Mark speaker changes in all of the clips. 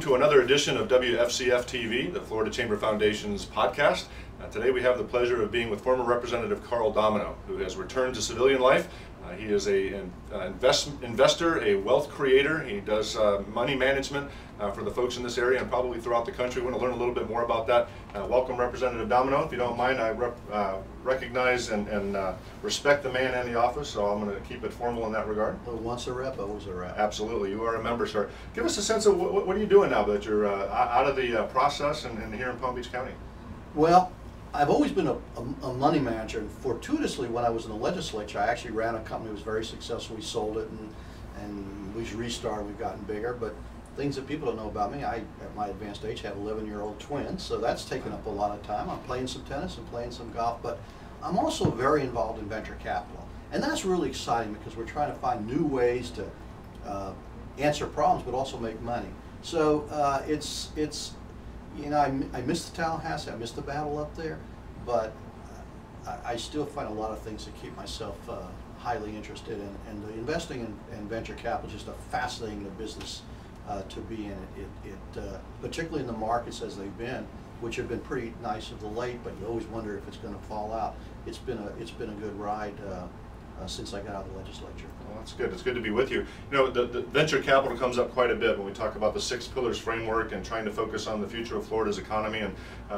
Speaker 1: to another edition of WFCF TV, the Florida Chamber Foundation's podcast. Today we have the pleasure of being with former Representative Carl Domino, who has returned to civilian life. He is an investor, a wealth creator. He does money management for the folks in this area and probably throughout the country. We want to learn a little bit more about that. Welcome, Representative Domino. If you don't mind, I recognize and respect the man and the office, so I'm going to keep it formal in that regard.
Speaker 2: Well, once a rep, always a rep.
Speaker 1: Absolutely. You are a member, sir. Give us a sense of what are you doing now that you're out of the process and here in Palm Beach County?
Speaker 2: Well, I've always been a money manager, and fortuitously when I was in the legislature I actually ran a company that was very successful. We sold it and we restarted, we've gotten bigger, but things that people don't know about me, I at my advanced age have 11-year-old twins, so that's taken up a lot of time. I'm playing some tennis and playing some golf, but I'm also very involved in venture capital, and that's really exciting because we're trying to find new ways to answer problems but also make money. So it's you know, I miss the Tallahassee, I miss the battle up there, but I still find a lot of things to keep myself highly interested in. And the investing in venture capital is just a fascinating business to be in. Particularly in the markets as they've been, which have been pretty nice of the late, but you always wonder if it's going to fall out. It's been a good ride since I got out of the legislature.
Speaker 1: Well, that's good. It's good to be with you. You know, the venture capital comes up quite a bit when we talk about the 6 pillars framework and trying to focus on the future of Florida's economy and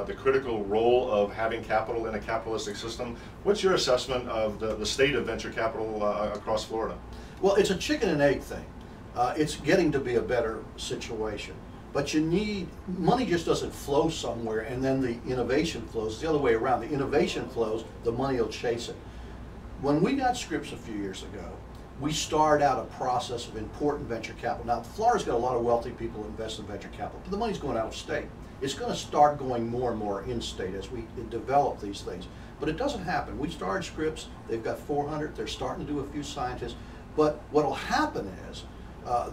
Speaker 1: the critical role of having capital in a capitalistic system. What's your assessment of the state of venture capital across Florida?
Speaker 2: Well, it's a chicken and egg thing. It's getting to be a better situation. But you need, money just doesn't flow somewhere and then the innovation flows. It's the other way around. The innovation flows, the money will chase it. When we got Scripps a few years ago, we started out a process of important venture capital. Now, Florida's got a lot of wealthy people who invest in venture capital, but the money's going out of state. It's going to start going more and more in-state as we develop these things. But it doesn't happen. We started Scripps, they've got 400, they're starting to do a few scientists. But what will happen is,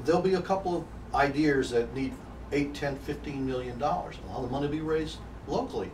Speaker 2: there'll be a couple of ideas that need $8, $10, $15 million. A lot of the money will be raised locally.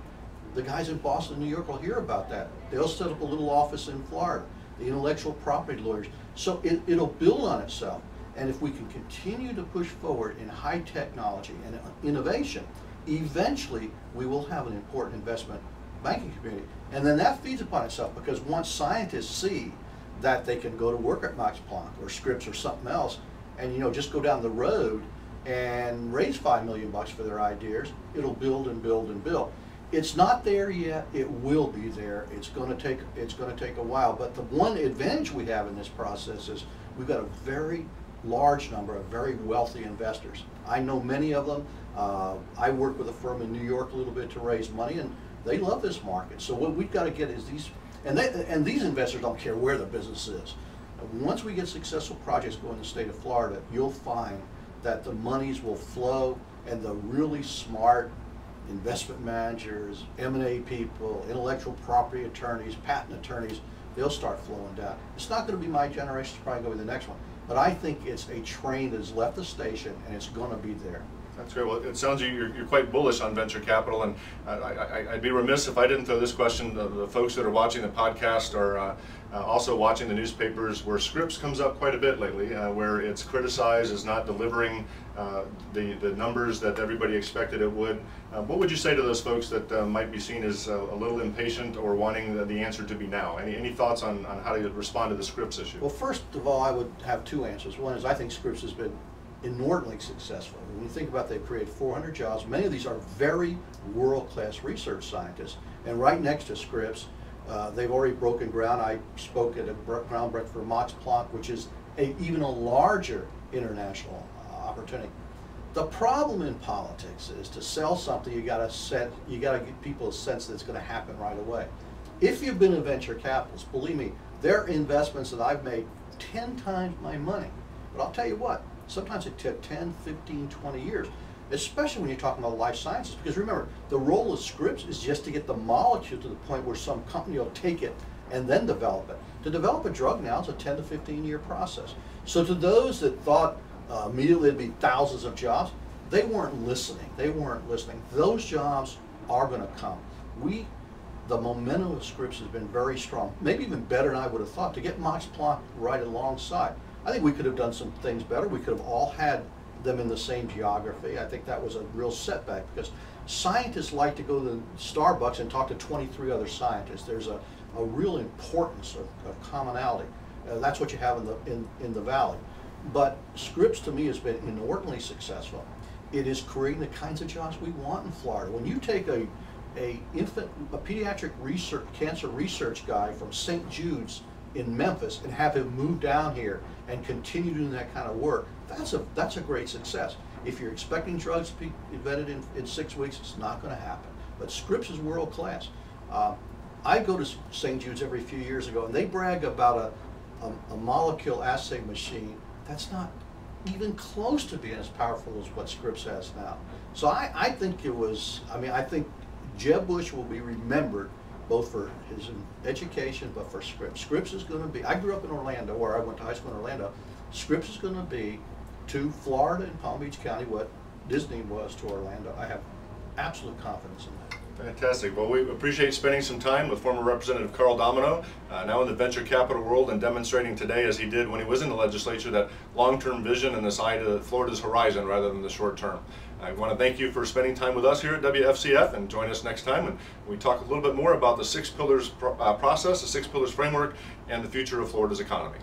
Speaker 2: The guys in Boston, New York will hear about that. They'll set up a little office in Florida, the intellectual property lawyers. So it'll build on itself. And if we can continue to push forward in high technology and innovation, eventually we will have an important investment banking community. And then that feeds upon itself, because once scientists see that they can go to work at Max Planck or Scripps or something else, and you know, just go down the road and raise $5 million for their ideas, it'll build and build and build. It's not there yet. It will be there. It's going to take a while. But the one advantage we have in this process is we've got a very large number of very wealthy investors. I know many of them. I work with a firm in New York a little bit to raise money, and they love this market. So what we've got to get is these, and these investors don't care where the business is. Once we get successful projects going in the state of Florida, you'll find that the monies will flow, and the really smart investment managers, M&A people, intellectual property attorneys, patent attorneys, they'll start flowing down. It's not going to be my generation, it's probably going to be the next one. But I think it's a train that has left the station and it's going to be there.
Speaker 1: That's great. Well, it sounds you're quite bullish on venture capital, and I'd be remiss if I didn't throw this question. The folks that are watching the podcast are also watching the newspapers, where Scripps comes up quite a bit lately, where it's criticized as not delivering the numbers that everybody expected it would. What would you say to those folks that might be seen as a little impatient or wanting the answer to be now? Any thoughts on how to respond to the Scripps issue?
Speaker 2: Well, first of all, I would have 2 answers. One is I think Scripps has been inordinately successful. When you think about it, they've created 400 jobs. Many of these are very world-class research scientists. And right next to Scripps, they've already broken ground. I spoke at a groundbreaking for Max Planck, which is even a larger international opportunity. The problem in politics is to sell something, you got to give people a sense that it's going to happen right away. If you've been a venture capitalist, believe me, there are investments that I've made 10 times my money. But I'll tell you what, sometimes it took 10, 15, 20 years, especially when you're talking about life sciences. Because remember, the role of Scripps is just to get the molecule to the point where some company will take it and then develop it. To develop a drug now, it's a 10 to 15 year process. So to those that thought immediately there'd be thousands of jobs, they weren't listening. They weren't listening. Those jobs are going to come. The momentum of Scripps has been very strong, maybe even better than I would have thought. To get Max Planck right alongside, I think we could have done some things better. We could have all had them in the same geography. I think that was a real setback because scientists like to go to Starbucks and talk to 23 other scientists. There's a real importance of commonality. That's what you have in the Valley. But Scripps to me has been inordinately successful. It is creating the kinds of jobs we want in Florida. When you take a pediatric cancer research guy from St. Jude's in Memphis and have him move down here and continue doing that kind of work, that's a great success. If you're expecting drugs to be invented in 6 weeks, it's not going to happen. But Scripps is world class. I go to St. Jude's every few years ago, and they brag about a molecule assay machine that's not even close to being as powerful as what Scripps has now. So I think I think Jeb Bush will be remembered both for his education, but for Scripps. Scripps is going to be, I grew up in Orlando, where I went to high school in Orlando. Scripps is going to be to Florida and Palm Beach County what Disney was to Orlando. I have absolute confidence in that.
Speaker 1: Fantastic. Well, we appreciate spending some time with former Representative Carl Domino, now in the venture capital world, and demonstrating today, as he did when he was in the legislature, that long-term vision and this eye to Florida's horizon rather than the short term. I want to thank you for spending time with us here at WFCF, and join us next time when we talk a little bit more about the 6 pillars process, the 6 pillars framework, and the future of Florida's economy.